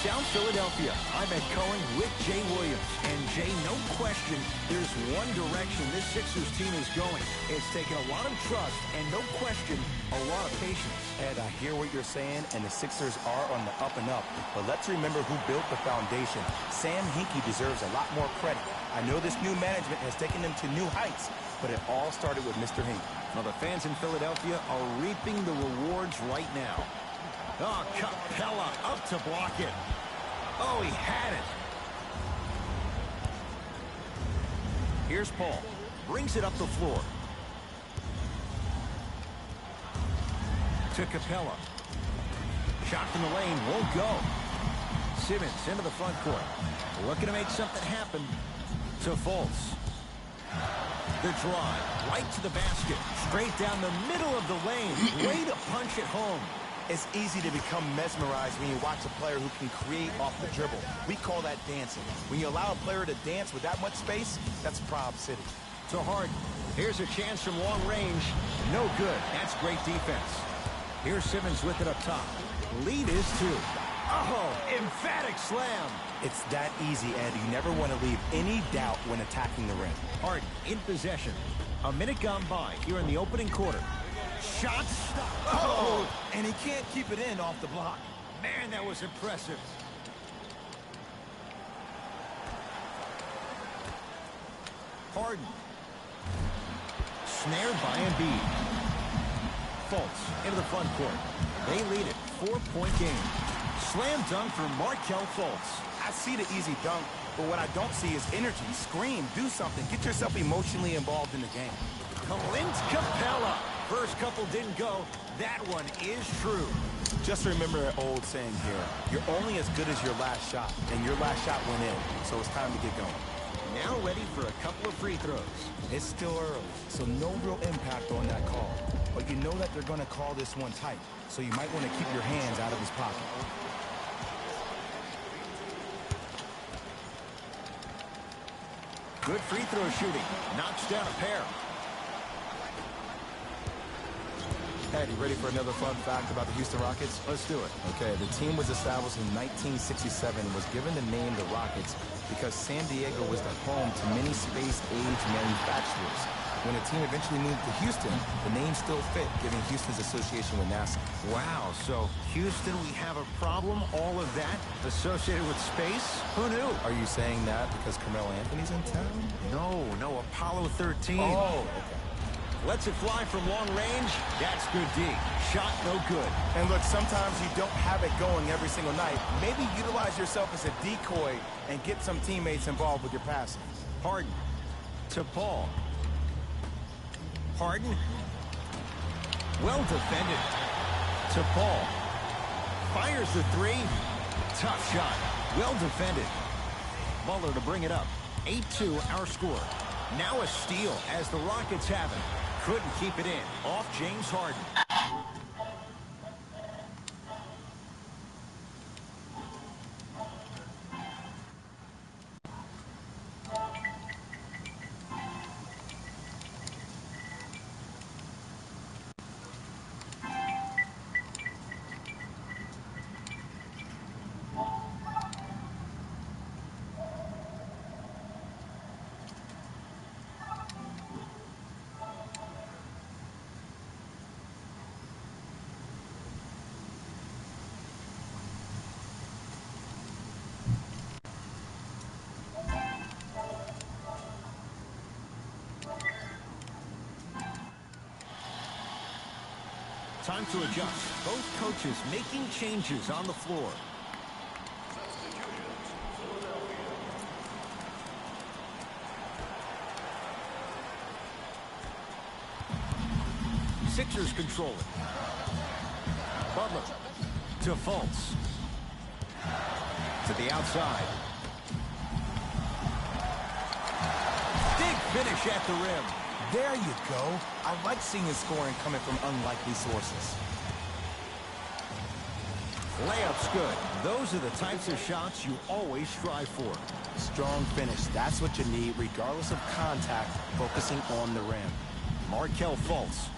South Philadelphia, I'm Ed Cohen with Jay Williams. And Jay, no question, there's one direction this Sixers team is going. It's taken a lot of trust and no question, a lot of patience. Ed, I hear what you're saying, and the Sixers are on the up and up. But let's remember who built the foundation. Sam Hinkie deserves a lot more credit. I know this new management has taken them to new heights, but it all started with Mr. Hinkie. Well, the fans in Philadelphia are reaping the rewards right now. Oh, Capella up to block it. Oh, he had it. Here's Paul. Brings it up the floor. To Capella. Shot from the lane. Won't go. Simmons into the front court. Looking to make something happen. To Fultz. The drive. Right to the basket. Straight down the middle of the lane. Way to punch it home. It's easy to become mesmerized when you watch a player who can create off the dribble. We call that dancing. When you allow a player to dance with that much space, that's Prob City. To Harden. Here's a chance from long range. No good. That's great defense. Here's Simmons with it up top. Lead is 2. Oh, emphatic slam. It's that easy, Ed. You never want to leave any doubt when attacking the rim. Harden in possession. A minute gone by here in the opening quarter. Shot stop. Oh, and he can't keep it in off the block. Man, that was impressive. Harden. Snared by Embiid. Fultz into the front court. They lead it. 4-point game. Slam dunk for Markelle Fultz. I see the easy dunk, but what I don't see is energy. Scream, do something. Get yourself emotionally involved in the game. Clint Capella. First couple didn't go. That one is true. Just remember an old saying here. You're only as good as your last shot, and your last shot went in, so it's time to get going. Now ready for a couple of free throws. It's still early, so no real impact on that call. But you know that they're going to call this one tight, so you might want to keep your hands out of his pocket. Good free throw shooting. Knocks down a pair. Ed, you ready for another fun fact about the Houston Rockets? Let's do it. Okay, the team was established in 1967 and was given the name the Rockets because San Diego was the home to many space-age manufacturers. When the team eventually moved to Houston, the name still fit, giving Houston's association with NASA. Wow, so Houston, we have a problem? All of that associated with space? Who knew? Are you saying that because Carmelo Anthony's in town? No, Apollo 13. Oh, okay. Lets it fly from long range. That's good D. Shot no good. And look, sometimes you don't have it going every single night. Maybe utilize yourself as a decoy and get some teammates involved with your passing. Harden to Paul. Harden. Well defended. To Paul. Fires the 3. Tough shot. Well defended. Butler to bring it up. 8-2 our score. Now a steal as the Rockets have it. Couldn't keep it in. Off James Harden. Time to adjust. Both coaches making changes on the floor. Sixers control it. Butler to Fultz. To the outside. Big finish at the rim. There you go. I like seeing his scoring coming from unlikely sources. Layup's good. Those are the types of shots you always strive for. Strong finish. That's what you need, regardless of contact, focusing on the rim. Markelle Fultz.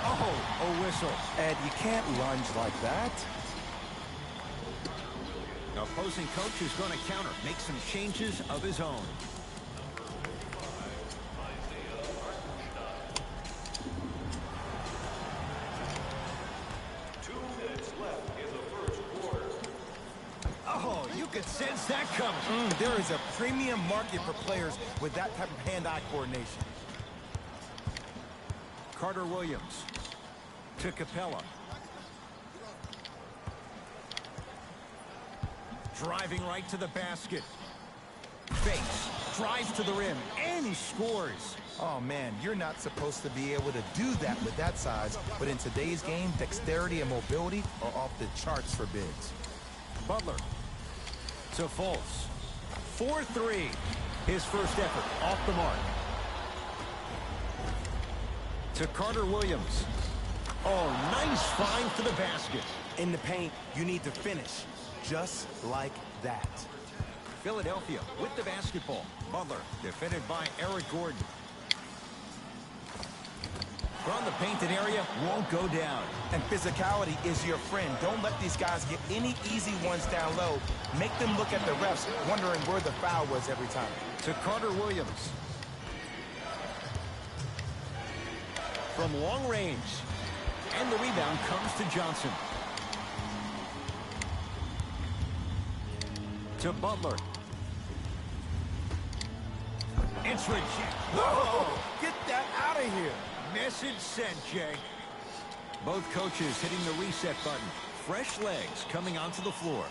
Oh, a whistle. Ed, you can't lunge like that. Opposing coach is going to counter, make some changes of his own. Oh, you could sense that coming. There is a premium market for players with that type of hand-eye coordination. Carter Williams to Capella. Driving right to the basket. Fakes, drives to the rim, and he scores. Oh, man, you're not supposed to be able to do that with that size, but in today's game, dexterity and mobility are off the charts for bigs. Butler to Fultz. 4-3. His first effort off the mark. To Carter Williams. Oh, nice find to the basket. In the paint, you need to finish. Just like that. Philadelphia with the basketball. Butler defended by Eric Gordon. From the painted area, won't go down. And physicality is your friend. Don't let these guys get any easy ones down low. Make them look at the refs, wondering where the foul was every time. To Carter Williams. From long range. And the rebound comes to Johnson. To Butler. It's rejected. Whoa! Get that out of here. Message sent, Jay. Both coaches hitting the reset button. Fresh legs coming onto the floor.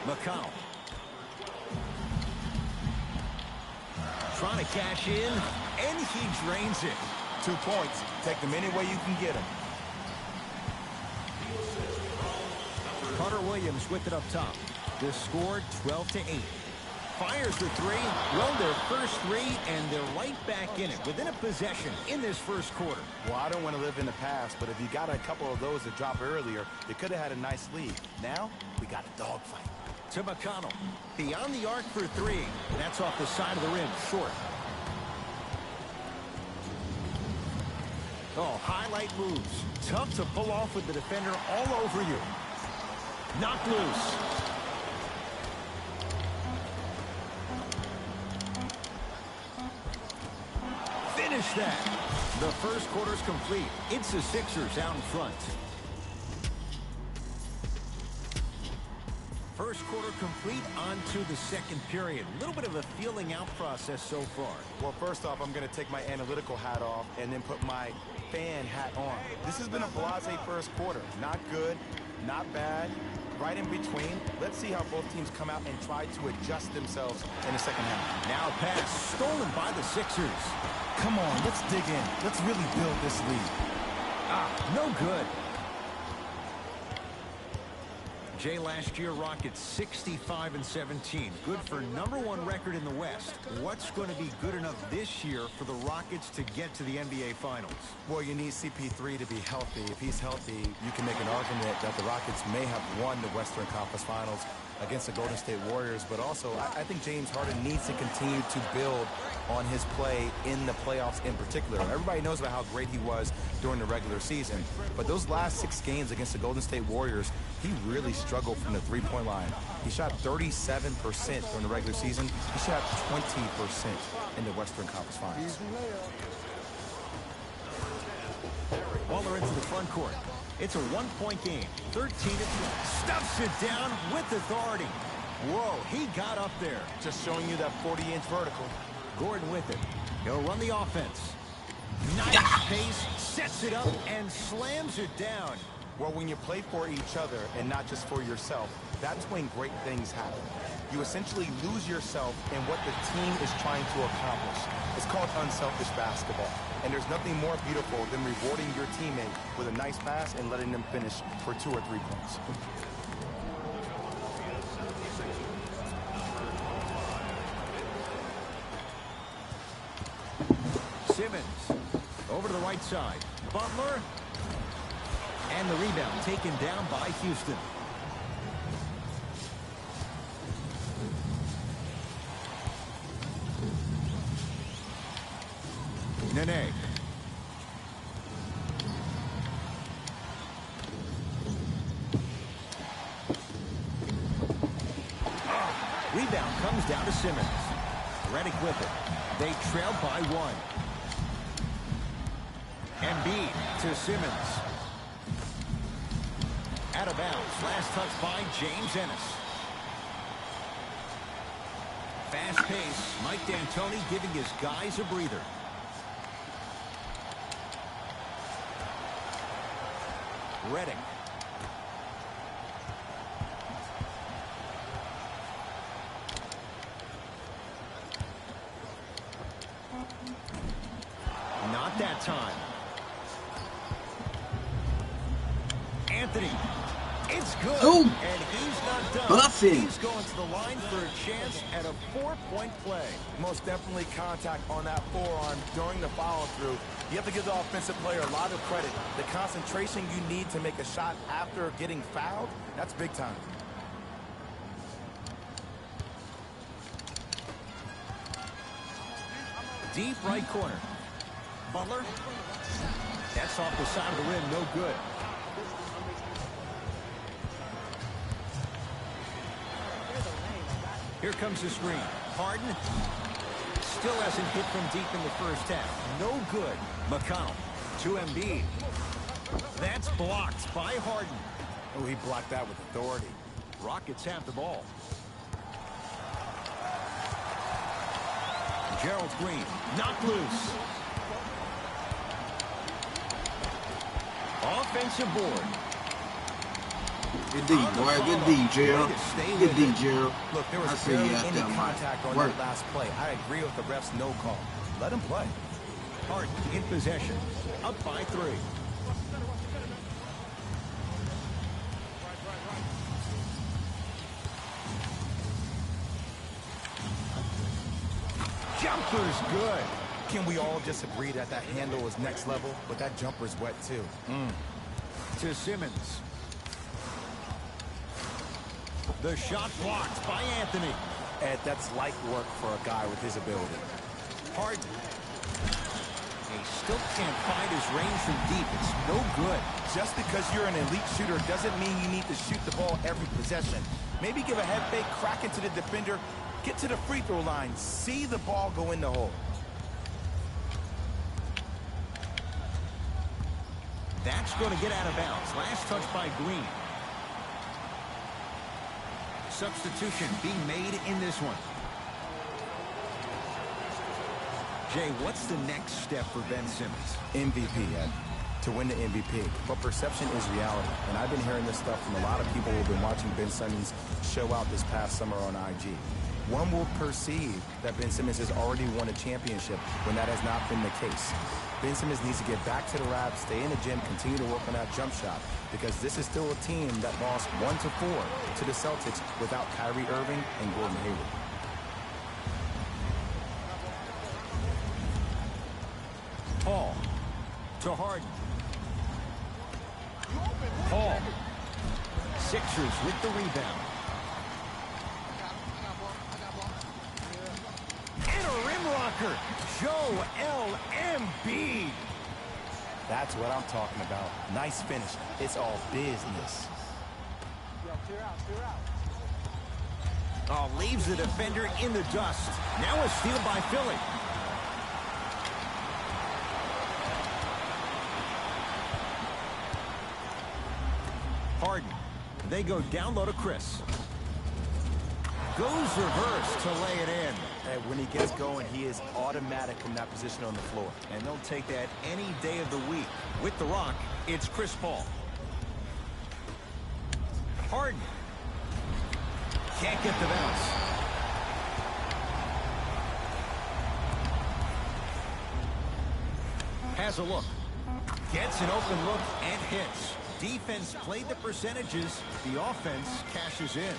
McConnell. Trying to cash in, and he drains it. 2 points. Take them any way you can get them. Carter Williams with it up top. The score 12-8. Fires the three. Well, their first three, and they're right back in it within a possession in this first quarter. Well, I don't want to live in the past, but if you got a couple of those that dropped earlier, you could have had a nice lead. Now, we got a dogfight. To McConnell. Beyond the arc for three. That's off the side of the rim, short. Oh, highlight moves. Tough to pull off with the defender all over you. Knocked loose. Finish that. The first quarter's complete. It's the Sixers out in front. First quarter complete, on to the second period. A little bit of a feeling out process so far. Well, first off, I'm going to take my analytical hat off and then put my fan hat on. This has been a blasé first quarter. Not good, not bad, right in between. Let's see how both teams come out and try to adjust themselves in the second half. Now pass stolen by the Sixers. Come on, let's dig in. Let's really build this lead. No good. Jay, last year, Rockets 65-17. Good for #1 record in the West. What's going to be good enough this year for the Rockets to get to the NBA Finals? Well, you need CP3 to be healthy. If he's healthy, you can make an argument that the Rockets may have won the Western Conference Finals against the Golden State Warriors. But also, I think James Harden needs to continue to build on his play in the playoffs in particular. Everybody knows about how great he was during the regular season. But those last 6 games against the Golden State Warriors, he really struggled from the three-point line. He shot 37% during the regular season. He shot 20% in the Western Conference Finals. Waller into the front court. It's a 1-point game. 13-12. Stuffs it down with authority. Whoa, he got up there. Just showing you that 40-inch vertical. Gordon with it. He'll run the offense. Nice pace, sets it up, and slams it down. Well, when you play for each other and not just for yourself, that's when great things happen. You essentially lose yourself in what the team is trying to accomplish. It's called unselfish basketball. And there's nothing more beautiful than rewarding your teammate with a nice pass and letting them finish for 2 or 3 points. Simmons over to the right side. Butler. And the rebound taken down by Houston. Nene. to Simmons. Redick with it. They trail by 1. Embiid to Simmons. Out of bounds. Last touch by James Ennis. Fast pace. Mike D'Antoni giving his guys a breather. Redick. Not that time. Anthony. It's good. Ooh. And he's not done. Buffing. He's going to the line for a chance at a 4-point play. Most definitely contact on that forearm during the follow-through. You have to give the offensive player a lot of credit. The concentration you need to make a shot after getting fouled, that's big time. Deep right corner. Butler. That's off the side of the rim. No good. Here comes the screen. Harden. Still hasn't hit from deep in the first half. No good. McConnell to Embiid. That's blocked by Harden. Oh, he blocked that with authority. Rockets have the ball. Gerald Green knocked loose. Offensive board. Good D, boy. Good D, Gerald. Good D, Gerald. Look, there was barely any contact on that last play. I agree with the ref's no call. Let him play. Harden in possession. Up by 3. Jumper's good. Can we all just agree that that handle is next level, but that jumper's wet too? To Simmons. The shot blocked by Anthony. Ed, that's light work for a guy with his ability. Harden. He still can't find his range from deep. It's no good. Just because you're an elite shooter doesn't mean you need to shoot the ball every possession. Maybe give a head fake, crack into the defender, get to the free throw line, see the ball go in the hole. That's going to get out of bounds. Last touch by Green. Substitution being made in this one. Jay, what's the next step for Ben Simmons? MVP, Ed. To win the MVP. But perception is reality. And I've been hearing this stuff from a lot of people who have been watching Ben Simmons show out this past summer on IG. One will perceive that Ben Simmons has already won a championship when that has not been the case. Ben Simmons needs to get back to the lab, stay in the gym, continue to work on that jump shot, because this is still a team that lost 1-4 to the Celtics without Kyrie Irving and Gordon Hayward. Paul to Harden. Paul. Sixers with the rebound. And a rim rocker. Joel Embiid. That's what I'm talking about. Nice finish. It's all business. Oh, leaves the defender in the dust. Now a steal by Philly. Harden. They go down low to Chris. Goes reverse to lay it in. And when he gets going, he is automatic from that position on the floor. And they'll take that any day of the week. With the rock, it's Chris Paul. Harden. Can't get the bounce. Has a look. Gets an open look and hits. Defense played the percentages. The offense cashes in.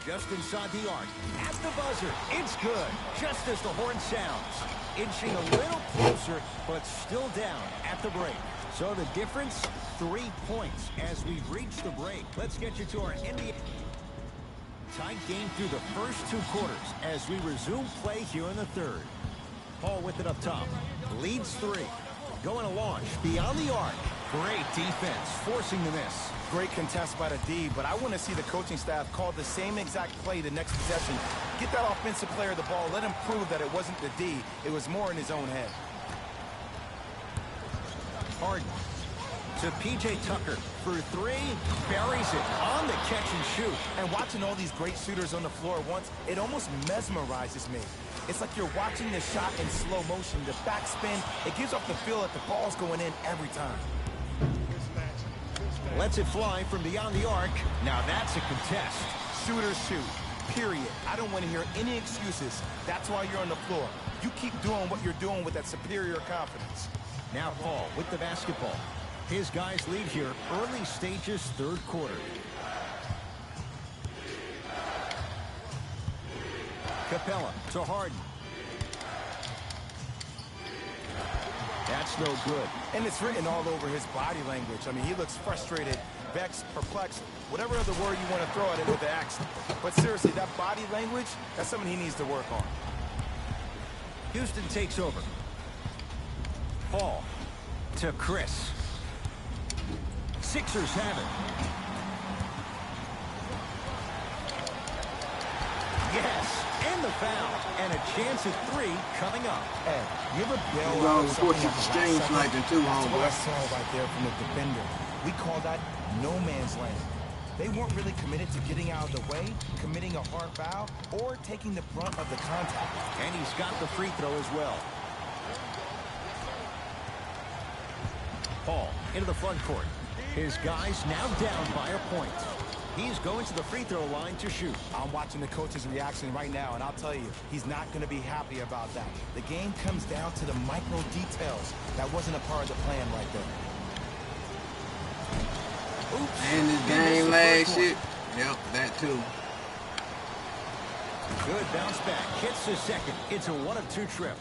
Just inside the arc. At the buzzer. It's good. Just as the horn sounds. Inching a little closer, but still down at the break. So the difference, 3 points as we reach the break. Let's get you to our NBA. Tight game through the first 2 quarters as we resume play here in the third. Paul with it up top. Leads 3. Going to launch beyond the arc. Great defense, forcing the miss. Great contest by the D, but I want to see the coaching staff call the same exact play the next possession. Get that offensive player the ball. Let him prove that it wasn't the D. It was more in his own head. Harden to P.J. Tucker for three. Buries it on the catch and shoot. And watching all these great shooters on the floor at once, it almost mesmerizes me. It's like you're watching the shot in slow motion. The backspin, it gives off the feel that the ball's going in every time. Lets it fly from beyond the arc. Now that's a contest. Shooters shoot, period. I don't want to hear any excuses. That's why you're on the floor. You keep doing what you're doing with that superior confidence. Now Paul with the basketball. His guys lead here, early stages, third quarter. Capella to Harden. That's no good. And it's written all over his body language. I mean, he looks frustrated, vexed, perplexed, whatever other word you want to throw at it with the accent. But seriously, that body language, that's something he needs to work on. Houston takes over. Paul to Chris. Sixers have it. Yes, and the foul. And a chance at three coming up. Hey, you ever bail Well, out of course, you something exchange at the like last the two, second? That's what I homeboy. saw right there from the defender. We call that no man's land. They weren't really committed to getting out of the way, committing a hard foul, or taking the brunt of the contact. And he's got the free throw as well. Paul into the front court. His guys now down by a point. He's going to the free throw line to shoot. I'm watching the coach's reaction right now, and I'll tell you, he's not going to be happy about that. The game comes down to the micro details. That wasn't a part of the plan right there. Oops. And this game last shit. Yep, that too. Good bounce back. Hits the second. It's a 1-of-2 trip.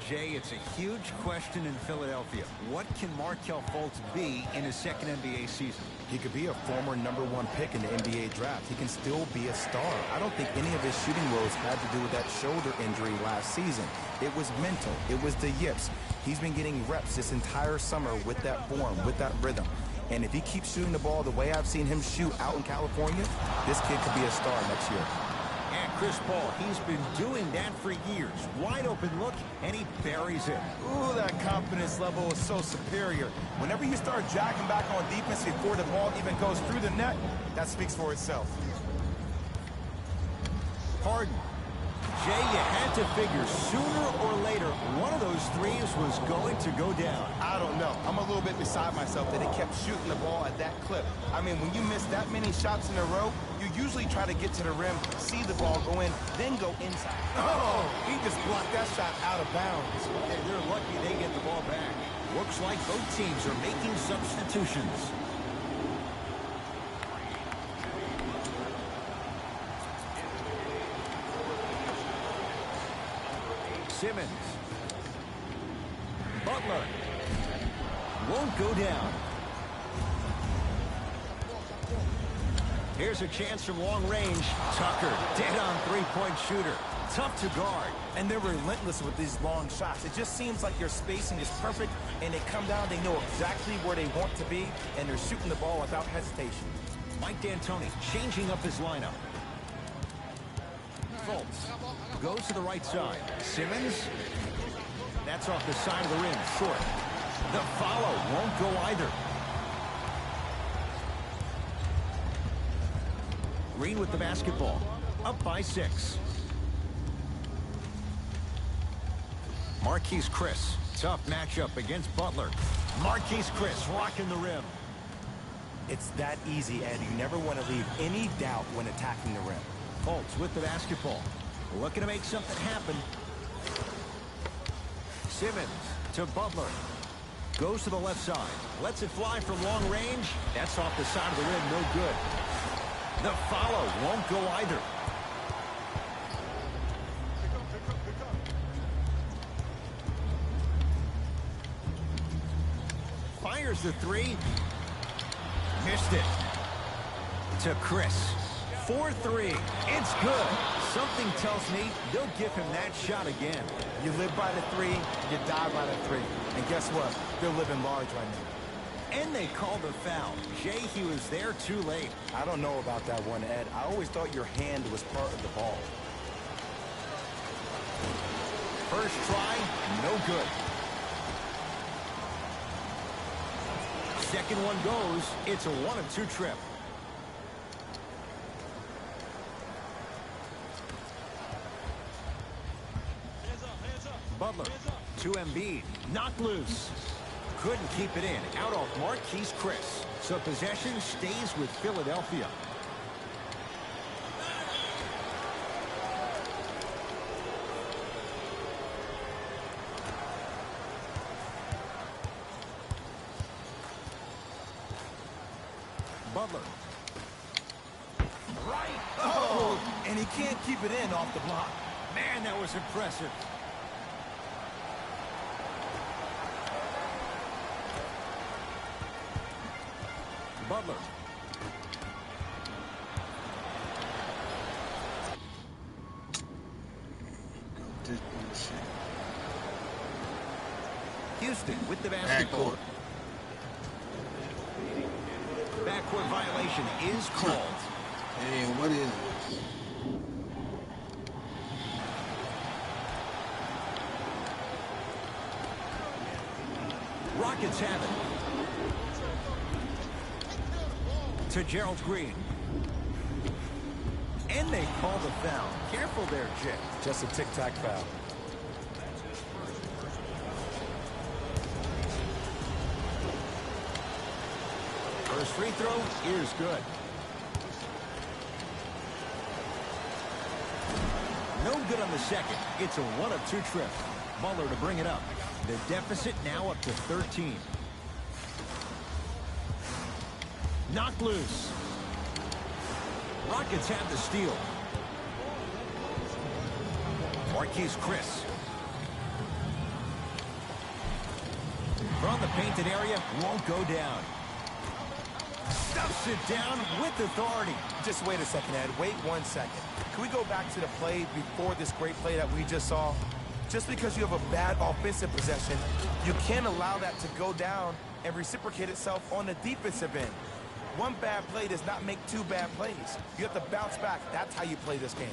Jay, it's a huge question in Philadelphia. What can Markelle Fultz be in his second NBA season? He could be a former #1 pick in the NBA draft. He can still be a star. I don't think any of his shooting woes had to do with that shoulder injury last season. It was mental. It was the yips. He's been getting reps this entire summer with that form, with that rhythm. And if he keeps shooting the ball the way I've seen him shoot out in California, this kid could be a star next year. And Chris Paul, he's been doing that for years. Wide open look, and he buries it. Ooh, that confidence level is so superior. Whenever you start jacking back on defense before the ball even goes through the net, that speaks for itself. Harden. Jay, you had to figure sooner or later one of those threes was going to go down. I don't know. I'm a little bit beside myself that he kept shooting the ball at that clip. I mean, when you miss that many shots in a row, you usually try to get to the rim, see the ball go in, then go inside. Oh, he just blocked that shot out of bounds. And they're lucky they get the ball back. Looks like both teams are making substitutions. Simmons. Butler. Won't go down. Here's a chance from long range. Tucker, dead on three-point shooter. Tough to guard. And they're relentless with these long shots. It just seems like your spacing is perfect, and they come down, they know exactly where they want to be, and they're shooting the ball without hesitation. Mike D'Antoni changing up his lineup. Fultz goes to the right side. Simmons. That's off the side of the rim. Short. The follow won't go either. Green with the basketball. Up by 6. Marquise Chris. Tough matchup against Butler. Marquise Chris rocking the rim. It's that easy, Ed. You never want to leave any doubt when attacking the rim. Fultz with the basketball. Looking to make something happen. Simmons to Butler. Goes to the left side. Lets it fly from long range. That's off the side of the rim. No good. The follow won't go either. Fires the three. Missed it. To Chris. 4-3. It's good. Something tells me they'll give him that shot again. You live by the three, you die by the three. And guess what? They're living large right now. And they called a foul. Jay, he was there too late. I don't know about that one, Ed. I always thought your hand was part of the ball. First try, no good. Second one goes. It's a 1-of-2 trip. Butler to Embiid. Knocked loose. Couldn't keep it in. Out off Marquise Chris. So possession stays with Philadelphia. Butler. Right. Oh, and he can't keep it in off the block. Man, that was impressive. Butler. Houston with the basketball. Backcourt violation is called. Hey, what is this? Rockets have it. To Gerald Green. And they call the foul. Careful there, Jay. Just a tic-tac foul. First free throw is good. No good on the second. It's a 1-of-2 trip. Butler to bring it up. The deficit now up to 13. Knocked loose. Rockets have the steal. Marquise Chris. From the painted area, won't go down. Stuffs it down with authority. Just wait a second, Ed. Wait 1 second. Can we go back to the play before this great play that we just saw? Just because you have a bad offensive possession, you can't allow that to go down and reciprocate itself on the defensive end. One bad play does not make 2 bad plays. You have to bounce back. That's how you play this game.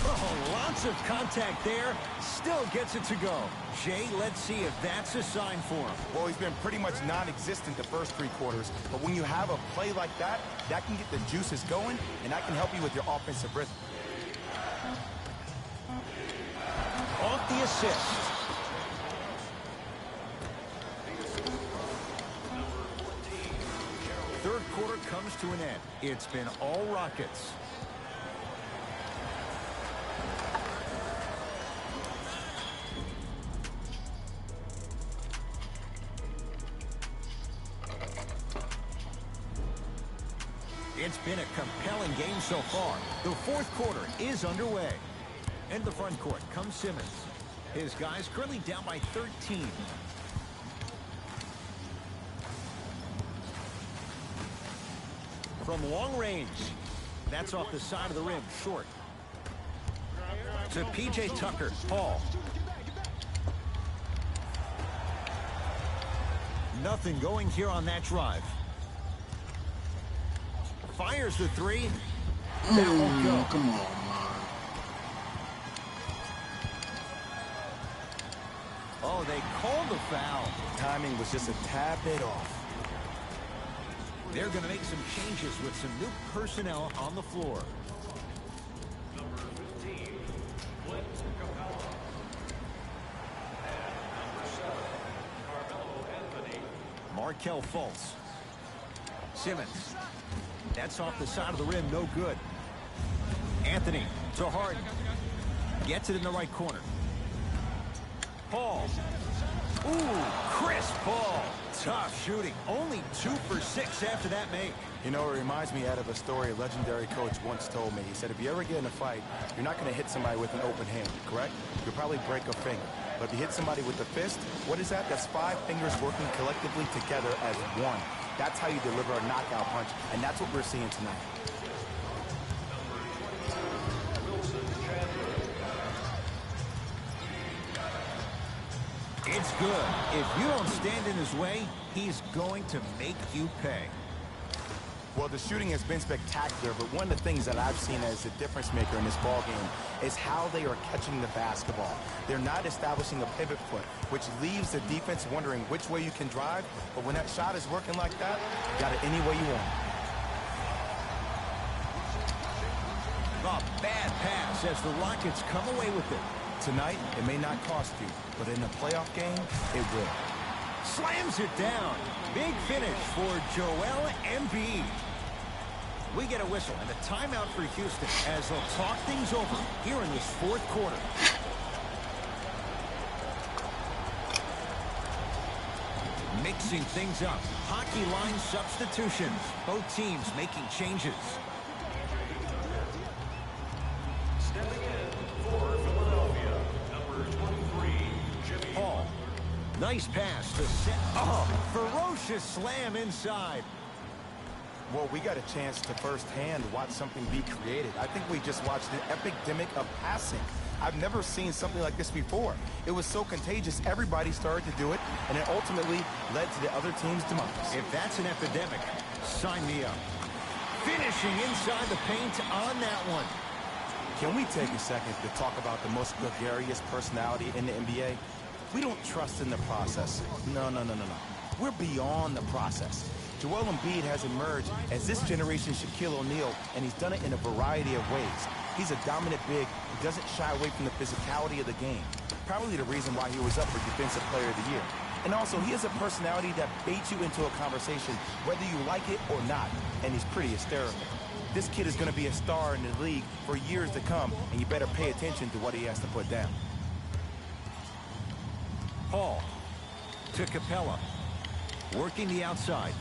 Oh, lots of contact there. Still gets it to go. Jay, let's see if that's a sign for him. Well, he's been pretty much non-existent the first 3 quarters, but when you have a play like that, that can get the juices going, and that can help you with your offensive rhythm. Off the assist. Third quarter comes to an end. It's been all Rockets. It's been a compelling game so far. The fourth quarter is underway. In the front court comes Simmons. His guys currently down by 13. From long range. That's off the side of the rim, short. To P.J. Tucker, Paul. Nothing going here on that drive. Fires the 3. That won't go. Come on, man. Oh, they called the foul. Timing was just a tad bit off. They're going to make some changes with some new personnel on the floor. Markelle Fultz. Simmons. That's off the side of the rim, no good. Anthony to Harden. Gets it in the right corner. Paul. Ooh, Chris Paul. Tough shooting. Only 2 for 6 after that make. You know, it reminds me out of a story a legendary coach once told me. He said, if you ever get in a fight, you're not going to hit somebody with an open hand, correct? You'll probably break a finger. But if you hit somebody with the fist, what is that? That's 5 fingers working collectively together as one. That's how you deliver a knockout punch, and that's what we're seeing tonight. It's good. If you don't stand in his way, he's going to make you pay. Well, the shooting has been spectacular, but one of the things that I've seen as a difference maker in this ball game is how they are catching the basketball. They're not establishing a pivot foot, which leaves the defense wondering which way you can drive, but when that shot is working like that, you got it any way you want. A bad pass as the Rockets come away with it. Tonight, it may not cost you, but in a playoff game, it will. Slams it down. Big finish for Joel Embiid. We get a whistle and a timeout for Houston as they'll talk things over here in this fourth quarter. Mixing things up. Hockey line substitutions. Both teams making changes. Stepping in for Philadelphia, number 23, Jimmy. Paul. Nice pass to set. Oh, ferocious slam inside. Well, we got a chance to firsthand watch something be created. I think we just watched an epidemic of passing. I've never seen something like this before. It was so contagious, everybody started to do it, and it ultimately led to the other team's demise. If that's an epidemic, sign me up. Finishing inside the paint on that one. Can we take a second to talk about the most gregarious personality in the NBA? We don't trust in the process. No. We're beyond the process. Joel Embiid has emerged as this generation's Shaquille O'Neal, and he's done it in a variety of ways. He's a dominant big who doesn't shy away from the physicality of the game. Probably the reason why he was up for Defensive Player of the Year. And also, he has a personality that baits you into a conversation, whether you like it or not, and he's pretty hysterical. This kid is going to be a star in the league for years to come, and you better pay attention to what he has to put down. Paul to Capella. Working the outside.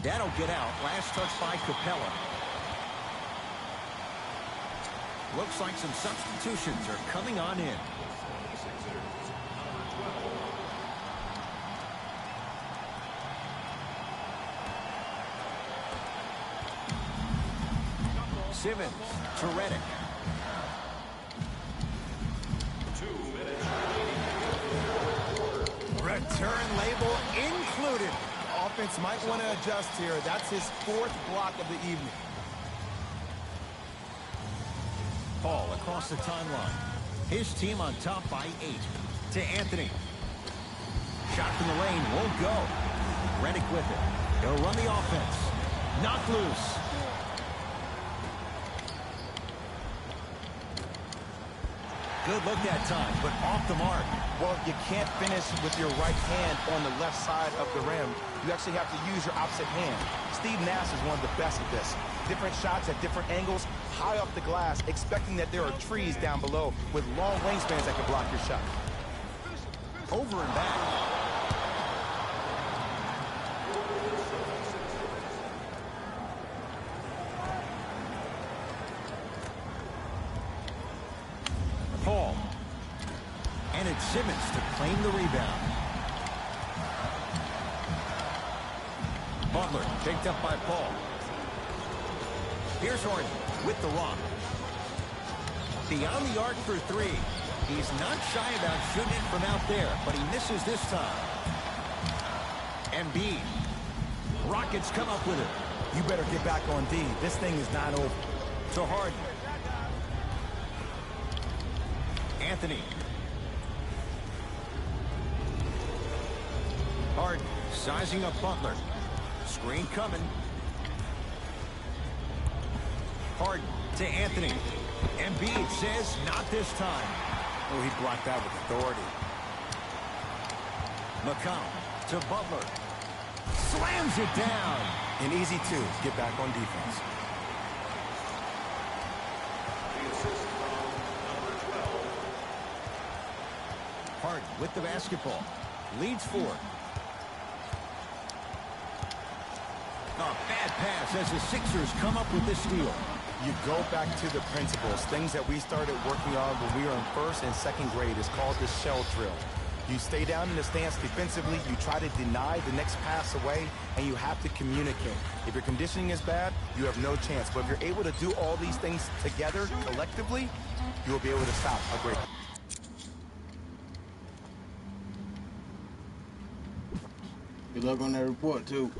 That'll get out. Last touch by Capella. Looks like some substitutions are coming on in. Simmons to Redick. 2 minutes. Return label included. Offense might want to adjust here. That's his fourth block of the evening. Paul across the timeline. His team on top by 8. To Anthony. Shot from the lane won't go. Redick with it. He'll run the offense. Knocked loose. Good look that time, but off the mark. Well, you can't finish with your right hand on the left side of the rim. You actually have to use your opposite hand. Steve Nash is one of the best at this. Different shots at different angles, high off the glass, expecting that there are trees down below with long wingspans that can block your shot. Over and back. Paul. And it's Simmons to claim the rebound. Butler picked up by Paul. Here's Harden with the rock. Beyond the arc for 3. He's not shy about shooting it from out there, but he misses this time. Embiid. Rockets come up with it. You better get back on D. This thing is not over. To Harden. Anthony. Harden sizing up Butler. Screen coming. Harden to Anthony. Embiid says not this time. Oh, he blocked that with authority. McCown to Butler. Slams it down. An easy 2. Get back on defense. The assist from number 12. Harden with the basketball. Leads 4. A bad pass as the Sixers come up with this steal. You go back to the principles, things that we started working on when we were in first and second grade. It's called the shell drill. You stay down in the stance defensively, you try to deny the next pass away, and you have to communicate. If your conditioning is bad, you have no chance. But if you're able to do all these things together, collectively, you will be able to stop a great. Good luck on that report, too.